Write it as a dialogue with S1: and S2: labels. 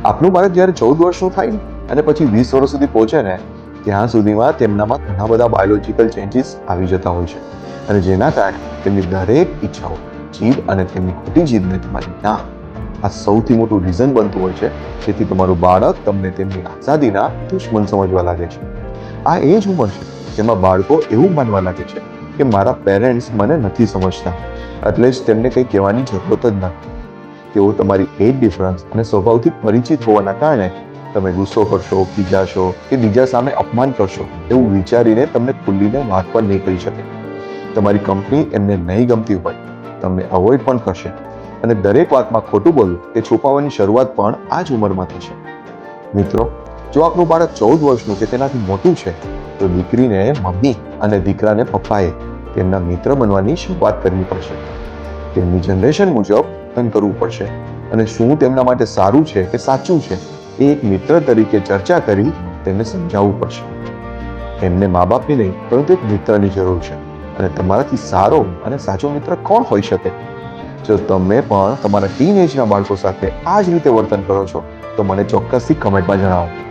S1: આપનું બાળક જ્યારે 14 વર્ષનું થાય ને અને પછી 20 વર્ષ સુધી પહોંચે ને ત્યાં સુધીમાં તેમનામાં ઘણા બધા બાયોલોજીકલ ચેન્જીસ આવી જતા હોય છે અને જેના કારણે તેમની દરેક ઈચ્છાઓ જીદ અને તેમની ખોટી જીદને તમારી ના આ સૌથી મોટું રીઝન બનતું હોય છે, જેથી તમારું બાળક તમને તેમની આઝાદીના દુશ્મન સમજવા લાગે છે. આ એ જ ઉંમર છે જેમાં બાળકો એવું માનવા લાગે છે કે મારા પેરેન્ટ્સ મને નથી સમજતા, એટલે જ તેમને કંઈ કહેવાની જરૂરત જ નથી. તેઓ તમારી એજ ડિફરન્સ અને સ્વભાવથી પરિચિત હોવાના કારણે તમે ગુસ્સો કરશો, ખીજાશો કે બીજા સામે અપમાન કરશો એવું વિચારીને તમને ખુલ્લીને વાત પણ નહીં કરી શકે. તમારી કંપની એમને નહીં ગમતી હોય તમને અવોઇડ પણ કરશે અને દરેક વાતમાં ખોટું બોલવું કે છુપાવવાની શરૂઆત પણ આ જ ઉંમરમાં થશે. મિત્રો, જો આપનું બાળક 14 વર્ષનું કે તેનાથી મોટું છે તો દીકરીને મમ્મી અને દીકરાને પપ્પાએ તેમના મિત્ર બનવાની શરૂઆત કરવી પડશે. તેમની જનરેશન મુજબ પસંદ કરવું પડશે અને શું તેમના માટે સારું છે કે સાચું છે એ એક મિત્ર તરીકે ચર્ચા કરી તેમને સમજાવવું પડશે. એમને મા બાપની નહીં પરંતુ એક મિત્રની જરૂર છે અને તમારાથી સારો અને સાચો મિત્ર કોણ હોઈ શકે? જો તમે પણ તમારા ટીન એજના બાળકો સાથે આ જ રીતે વર્તન કરો છો તો મને ચોક્કસથી કમેન્ટમાં જણાવો.